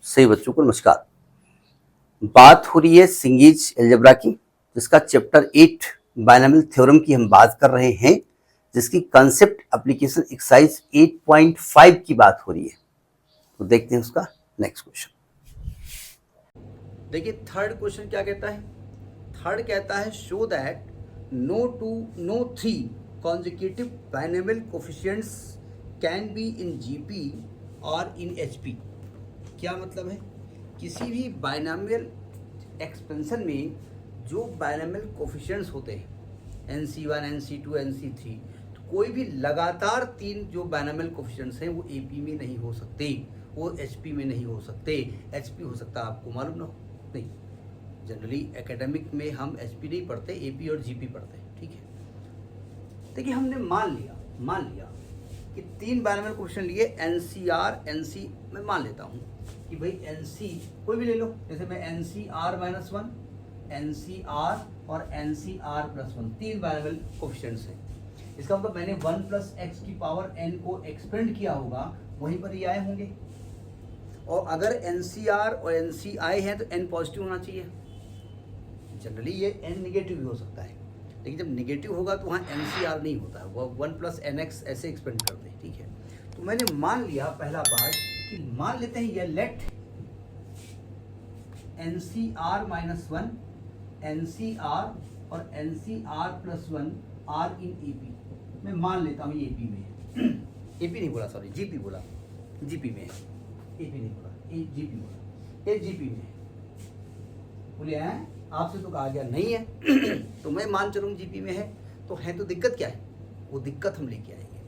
सही बच्चों को नमस्कार। बात हो रही है सिंगीज अलजेब्रा की, जिसका चैप्टर 8 बायनॉमियल थ्योरम की हम बात कर रहे हैं, जिसकी कंसेप्ट एप्लीकेशन एक्सरसाइज 8.5 की बात हो रही है। तो देखते हैं उसका नेक्स्ट क्वेश्चन। देखिए थर्ड क्वेश्चन क्या कहता है। थर्ड कहता है show that no three consecutive binomial coefficients can be in GP और इन एचपी। क्या मतलब है, किसी भी बायनॉमियल एक्सपेंशन में जो बायनॉमियल कोफिशिएंट्स होते हैं NC1, NC2, NC3, तो कोई भी लगातार तीन जो बायनॉमियल कोफिशिएंट्स हैं वो AP में नहीं हो सकते, वो HP में नहीं हो सकते। HP हो सकता है आपको मालूम ना हो, नहीं, जनरली एकेडमिक में हम HP नहीं पढ़ते, AP और GP पढ़ते हैं, ठीक है। देखिए हमने मान लिया कि तीन बायनॉमियल कोफिशिएंट लिए NCR, NC, मैं मान लेता हूँ कि भाई NC कोई भी ले लो, जैसे मैं NCR-1, NCR और NCR+1 तीन बायनॉमियल कोफिशिएंट्स हैं। इसका मतलब मैंने 1 + x की पावर n को एक्सपेंड किया होगा, वहीं पर ये आए होंगे। और अगर NCR और NCI है तो n पॉजिटिव होना चाहिए। जनरली ये n निगेटिव भी हो सकता है, लेकिन जब निगेटिव होगा तो वहाँ NCR नहीं होता है, वो 1 + nx ऐसे एक्सपेंड करते हैं, ठीक है। तो मैंने मान लिया पहला पार्ट कि मान लेते हैं ये लेट NCR-1, NCR और NCR+1 आर इन AP। मैं मान लेता हूँ ये AP में है। AP नहीं बोला, सॉरी GP बोला, GP में है, AP नहीं बोला, GP बोला, ये GP में है। बोले हैं आपसे तो कहा गया नहीं है तो मैं मान चलूँ GP में है, तो दिक्कत क्या है, वो दिक्कत हम लेके आएंगे।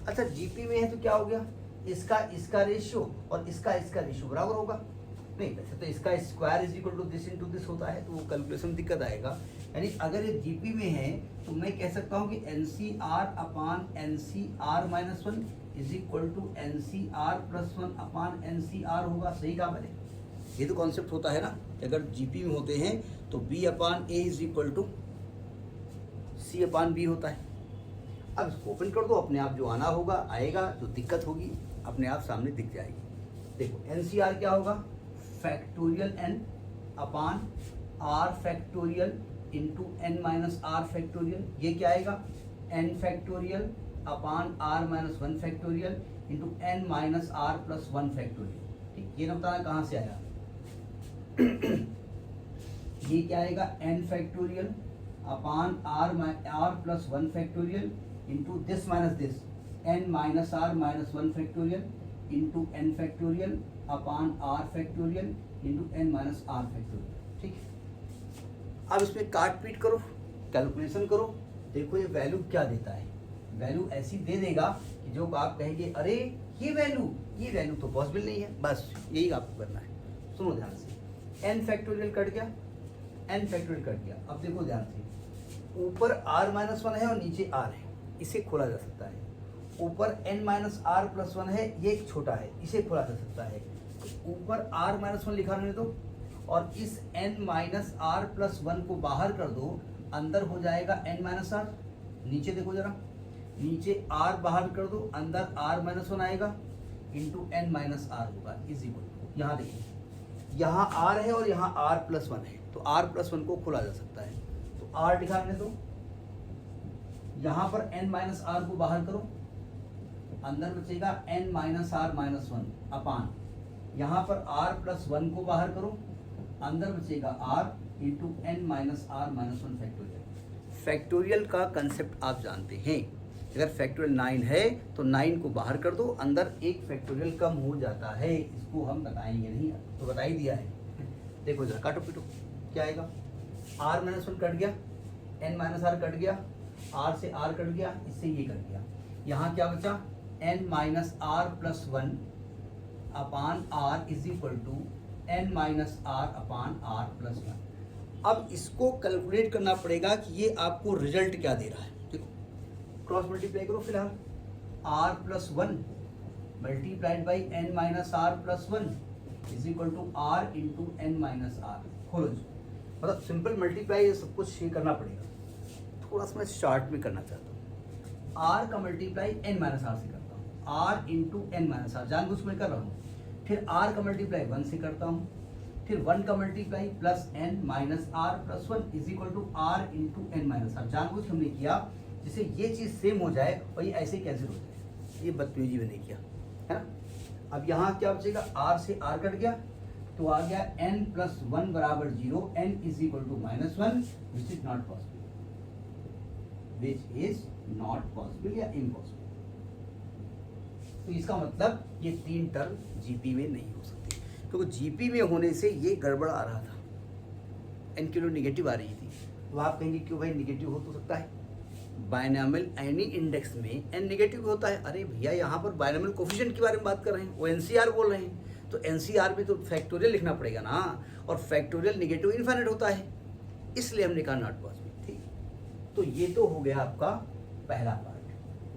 अच्छा GP में है तो क्या हो गया, इसका रेशियो और इसका रेशियो बराबर होगा। नहीं, वैसे तो इसका square is equal to this into this होता है, तो वो कैलकुलेशन दिक्कत आएगा। यानी अगर ये GP में है तो मैं कह सकता हूँ कि NCR/NCR-1 is equal to NCR+1/NCR होगा। सही कहा मैंने, ये तो कॉन्सेप्ट होता है ना कि अगर GP में होते हैं तो B/A is equal to C/B होता है। अब इसको ओपन कर दो, अपने आप जो आना होगा आएगा, जो दिक्कत होगी अपने आप सामने दिख जाएगी। देखो NCR क्या होगा, factorial n/r factorial into n-r factorial. ये क्या आएगा, n factorial upon r-1 factorial into n-r+1 factorial. ठीक, ये ना बताना कहाँ से आया। ये क्या आएगा, n factorial upon r+1 factorial into this minus this n-r-1 factorial into n factorial upon r factorial into n-r factorial. ठीक है, अब इसमें काट पीट करो, कैलकुलेशन करो, देखो ये वैल्यू क्या देता है। वैल्यू ऐसी दे देगा कि जो आप कहेंगे अरे ये वैल्यू तो पॉसिबल नहीं है। बस यही आपको करना है। सुनो ध्यान से, n फैक्टोरियल कट गया, n फैक्टोरियल कट गया। अब देखो ध्यान से, ऊपर r-1 है और नीचे r है, इसे खोला जा सकता है। ऊपर n-r+1 है, ये एक छोटा है, इसे खोला जा सकता है। ऊपर r-1 लिखा रहने दो और इस n-r+1 को बाहर कर दो, अंदर हो जाएगा n-r। नीचे देखो जरा, नीचे r बाहर कर दो, अंदर r-1 आएगा इंटू n-r होगा इज इक्वल टू, यहाँ देखिए यहाँ r है और यहाँ r+1 है, तो r+1 को खोला जा सकता है। तो r दिखाने दो, यहाँ पर n-r को बाहर करो, अंदर बचेगा n-r-1 अपान, यहाँ पर r+1 को बाहर करो, अंदर बचेगा r into n-r-1 factorial. Factorial का कंसेप्ट आप जानते हैं, अगर फैक्टोरियल 9 है तो 9 को बाहर कर दो, अंदर एक फैक्टोरियल कम हो जाता है। इसको हम बताएंगे नहीं, तो बता ही दिया है। देखो जरा काटो पीटो, क्या आएगा, r-1 कट गया, n-r कट गया, r से r कट गया, इससे ये कट गया, यहाँ क्या बचा, n-r+1 upon r is equal to n-r upon r+1। अब इसको कैलकुलेट करना पड़ेगा कि ये आपको रिजल्ट क्या दे रहा है। देखो क्रॉस मल्टीप्लाई करो, फिलहाल r+1 multiplied by n-r+1 is equal to r into n-r। खोलो जी, मतलब सिंपल मल्टीप्लाई, सब कुछ ये करना पड़ेगा। थोड़ा सा मैं शॉर्ट में करना चाहता हूँ। r का मल्टीप्लाई n-r से करता हूँ, r इंटू n-r, जानबूझ में कर रहा हूँ। फिर r का मल्टीप्लाई 1 से करता हूँ, फिर 1 का multiply plus n minus r plus 1 is equal to r into N minus R. जानबूझ हमने किया जिससे ये चीज़ सेम हो जाए और ये ऐसे कैंसिल हो जाए, ये बदतमीजी मैंने किया है ना। अब यहाँ क्या बचेगा, r से r कट गया तो आ गया n प्लस 1 बराबर 0, n is equal to minus 1 which is not possible, which is not possible या इम्पॉसिबल। तो इसका मतलब ये 3 टर्म जीपी में नहीं हो सकती, क्योंकि जीपी में होने से ये गड़बड़ आ रहा था, एन किलो निगेटिव आ रही थी। तो आप कहेंगे क्यों भाई, निगेटिव हो तो सकता है, बायनॉमियल एनी इंडेक्स में एन निगेटिव होता है। अरे भैया यहाँ पर बायनॉमियल कोफिशिएंट के बारे में बात कर रहे हैं, वो एनसीआर बोल रहे हैं, तो एनसीआर में तो फैक्टोरियल लिखना पड़ेगा ना, और फैक्टोरियल निगेटिव इनफाइनाइट होता है, इसलिए हमने कहा नॉट पॉसिबल। ठीक, तो ये तो हो गया आपका पहला पार्ट।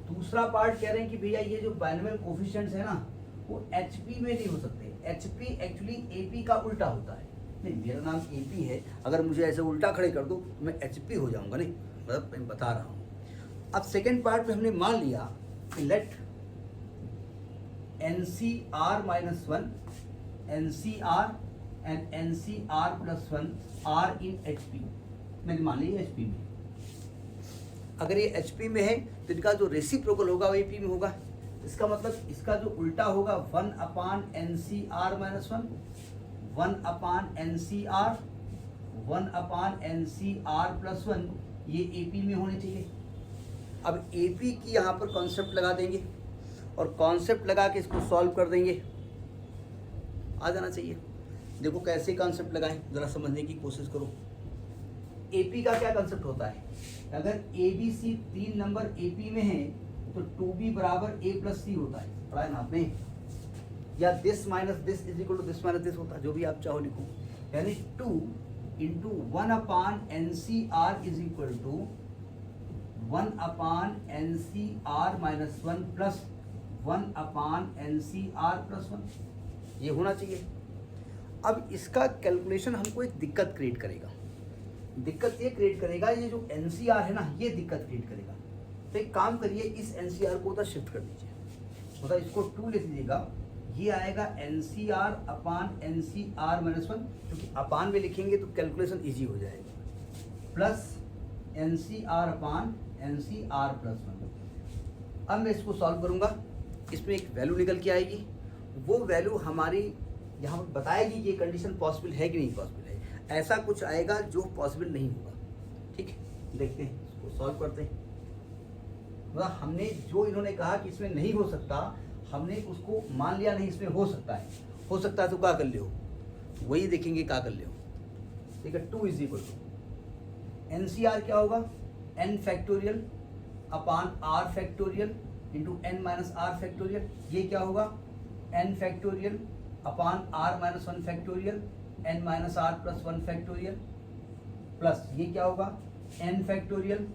दूसरा पार्ट कह रहे हैं कि भैया ये जो बायनॉमियल कोफिशिएंट्स है ना वो एचपी में नहीं हो सकते। एचपी एक्चुअली एपी का उल्टा होता है। नहीं, मेरा नाम एपी है, अगर मुझे ऐसे उल्टा खड़े कर दो तो मैं एचपी हो जाऊंगा, नहीं मतलब मैं बता रहा हूँ। अब सेकेंड पार्ट में हमने मान लिया कि let NCR minus 1 NCR and NCR plus 1 are in HP। मैंने मान लिया HP में, अगर ये HP में है तो इनका जो रेसिप्रोकल होगा वो AP में होगा। इसका मतलब इसका जो उल्टा होगा 1 upon NCR minus 1, 1 upon NCR, 1 upon NCR plus 1, ये AP में होने चाहिए। अब AP की यहाँ पर कॉन्सेप्ट लगा देंगे और कॉन्सेप्ट लगा के इसको सॉल्व कर देंगे, आ जाना चाहिए। देखो कैसे कॉन्सेप्ट लगाएं, ज़रा समझने की कोशिश करो। AP का क्या कॉन्सेप्ट होता है, अगर ABC 3 नंबर AP में है तो 2B बराबर A प्लस C होता है, पढ़ा है ना आपने, या this minus this is equal to this minus this होता है, जो भी आप चाहो लिखो। यानी 2 into 1 upon NCR is equal to 1 upon NCR minus 1 plus 1 upon NCR plus 1, ये होना चाहिए। अब इसका कैलकुलेशन हमको एक दिक्कत क्रिएट करेगा। दिक्कत ये क्रिएट करेगा, ये जो NCR है ना ये दिक्कत क्रिएट करेगा। तो एक काम करिए, इस NCR को उधर शिफ्ट कर दीजिए, मतलब इसको 2 लिख दीजिएगा, ये आएगा NCR अपान NCR माइनस 1, क्योंकि अपान में लिखेंगे तो कैलकुलेशन इजी हो जाएगा, प्लस NCR अपान NCR प्लस 1। अब मैं इसको सॉल्व करूंगा, इसमें एक वैल्यू निकल के आएगी, वो वैल्यू हमारी यहाँ पर बताएगी कि ये कंडीशन पॉसिबल है कि नहीं पॉसिबल है। ऐसा कुछ आएगा जो पॉसिबल नहीं होगा। ठीक है, देखते हैं इसको सॉल्व करते हैं। मतलब हमने जो इन्होंने कहा कि इसमें नहीं हो सकता, हमने उसको मान लिया नहीं इसमें हो सकता है। हो सकता है तो क्या कर लियो, वही देखेंगे क्या कर लियो। ठीक है, 2 इज इक्वल टू NCR क्या होगा, n factorial upon r factorial into n minus r factorial. ये क्या होगा, n factorial upon r minus 1 factorial n minus r plus 1 factorial, plus ये क्या होगा n factorial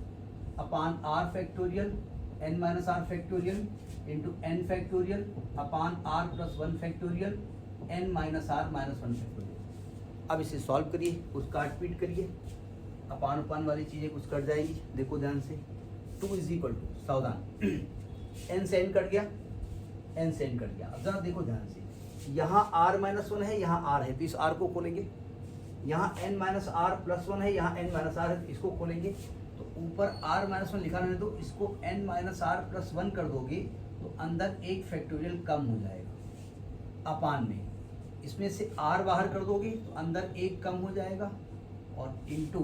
upon r factorial n minus r factorial into n factorial upon r plus 1 factorial n minus r minus 1 factorial. अब इसे solve करिए, कुछ काट पीट करिए, अपान उपान वाली चीज़ें कुछ कट जाएगी। देखो ध्यान से, 2 इज इक्वल टू, सावधान, n से n कट गया, n से n कट गया। अब जरा देखो ध्यान से, यहाँ r माइनस 1 है, यहाँ r है, तो इस r को खोलेंगे। यहाँ n माइनस r प्लस 1 है, यहाँ n माइनस r है, तो इसको खोलेंगे। तो ऊपर r माइनस 1 लिखा रहने दो, इसको n माइनस r प्लस 1 कर दोगे तो अंदर एक फैक्टोरियल कम हो जाएगा अपान में, इसमें से r बाहर कर दोगे तो अंदर एक कम हो जाएगा और into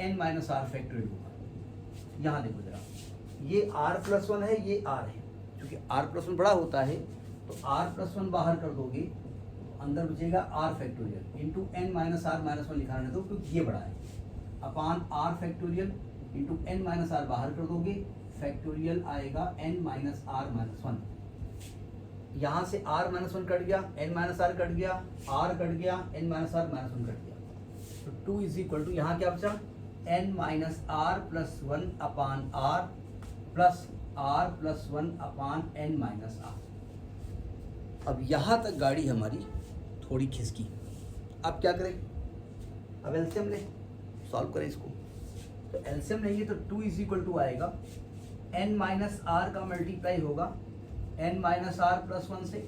n minus r factorial होगा। यहाँ देखो जरा, ये r प्लस 1 है, ये r है, क्योंकि r प्लस 1 बड़ा होता है तो r प्लस 1 बाहर कर दोगे तो अंदर बचेगा r factorial into n minus r minus 1 लिखा रहने दो क्योंकि ये बड़ा है, अपान r factorial into n minus r बाहर कर दोगे, फैक्टोरियल आएगा n माइनस r माइनस 1। यहाँ से r माइनस 1 कट गया, n माइनस r कट गया, r कट गया, n minus r minus 1 cut गया, तो 2 इज इक्वल टू यहाँ क्या बचा, n माइनस r प्लस 1 अपान r प्लस r प्लस 1 अपान n माइनस r। अब यहाँ तक गाड़ी हमारी थोड़ी खिसकी। अब क्या करें, अब एलसीएम ले, सॉल्व करें इसको। तो एलसीएम लेंगे तो 2 इज इक्वल टू आएगा, n माइनस r का मल्टीप्लाई होगा n माइनस r प्लस 1 से,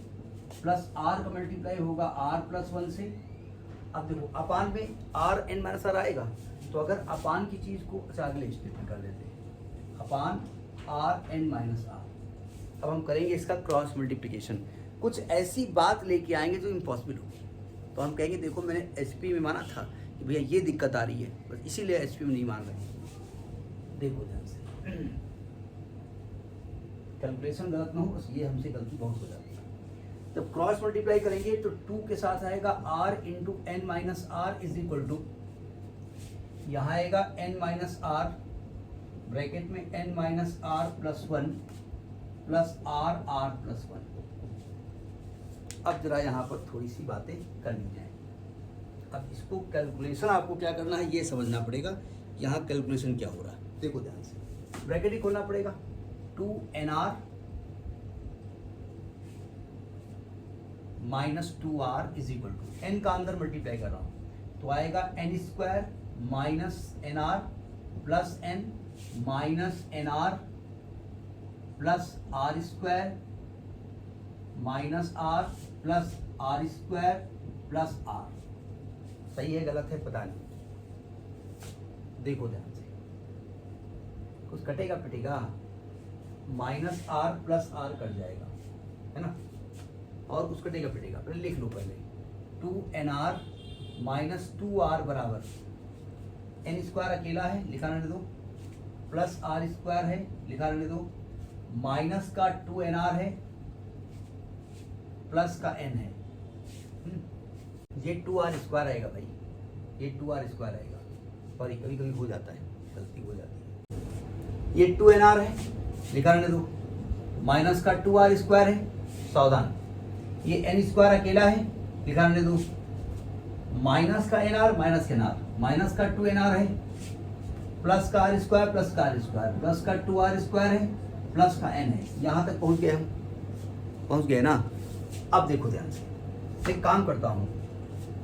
प्लस आर का मल्टीप्लाई होगा आर प्लस 1 से। अब देखो अपान में आर एन माइनस आर आएगा, तो अगर अपान की चीज को अच्छा अगले स्टेप में कर देते हैं, upon R N minus are. अब हम करेंगे इसका क्रॉस मल्टीप्लिकेशन, कुछ ऐसी बात लेके आएंगे जो इम्पॉसिबल होगी। तो हम कहेंगे देखो मैंने एचपी में माना था कि भैया ये दिक्कत आ रही है, बस इसीलिए एचपी में नहीं मान रहे। देखो ध्यान से, कैलकुलेशन गलत ना हो, बस ये हमसे गलती बहुत हो जाती है। जब क्रॉस मल्टीप्लाई करेंगे तो 2 के साथ आएगा r into N minus R is equal to, यहाँ आएगा n माइनस आर ब्रैकेट में n minus R plus 1 plus R R plus 1। अब जरा यहाँ पर थोड़ी सी बातें करनी है। अब इसको कैलकुलेशन आपको क्या करना है ये समझना पड़ेगा, यहाँ कैलकुलेशन क्या हो रहा है। देखो ध्यान से, ब्रैकेट ही खोलना पड़ेगा, 2nr minus 2r is equal to, n का अंदर मल्टीप्लाई कर रहा हूँ तो आएगा n square minus nr plus n minus nr plus r square minus r plus r square plus r। सही है गलत है पता नहीं, देखो ध्यान से, कुछ कटेगा पिटेगा, माइनस r प्लस r कट जाएगा है ना, और कुछ कटेगा पिटेगा, पहले लिख लो पहले 2nr माइनस 2r बराबर n स्क्वायर अकेला है लिखा रहने दो, प्लस r स्क्वायर है लिखा रहने दो, माइनस का 2nr है प्लस का n है, ये 2r स्क्वायर आएगा भाई, ये 2r स्क्वायर आएगा, सॉरी कभी कभी हो जाता है, गलती हो जाती है। ये 2nr है लिखा रहने दो, माइनस का 2r स्क्वायर है, सावधान, ये n स्क्वायर अकेला है लिखा रहने दो, माइनस का nr माइनस का nr, माइनस का 2nr है प्लस का r स्क्वायर प्लस का r स्क्वायर प्लस का 2r स्क्वायर है प्लस का n है। यहाँ तक पहुँच गए हम, पहुँच गए ना। अब देखो ध्यान से, एक काम करता हूँ,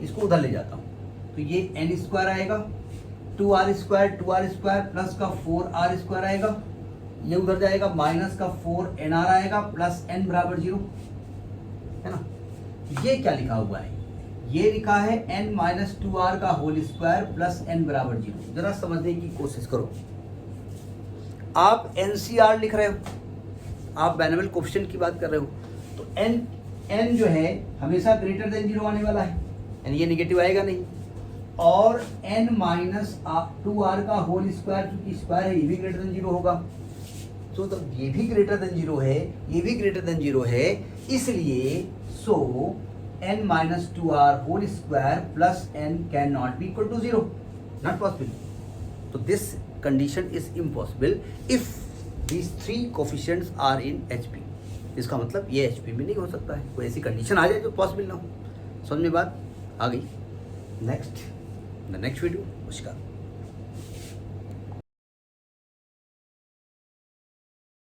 इसको उधर ले जाता हूँ, तो ये n स्क्वायर आएगा, 2r स्क्वायर प्लस का 4r स्क्वायर आएगा, ये उधर जाएगा, माइनस का 4nr आएगा प्लस n बराबर 0 है ना। ये क्या लिखा हुआ है, ये लिखा है n माइनस 2r का होल स्क्वायर प्लस n बराबर 0। जरा समझने की कोशिश करो, आप NCR लिख रहे हो, आप बैनवेल कोफिशिएंट की बात कर रहे हो, तो n जो है हमेशा ग्रेटर देन 0 आने वाला है, यानी ये निगेटिव आएगा नहीं, और n माइनस 2r का होल स्क्वायर क्योंकि स्क्वायर है ये भी ग्रेटर देन 0 होगा, तो ये भी ग्रेटर देन 0 है, ये भी ग्रेटर देन 0 है, इसलिए so n minus 2r whole square plus n can not be equal to 0, not possible. तो this condition is impossible if these 3 coefficients are in HP। इसका मतलब ये HP में नहीं हो सकता है, कोई ऐसी कंडीशन आ जाए जो पॉसिबल ना हो। समझ में बात आ गई। नेक्स्ट वीडियो, नमस्कार।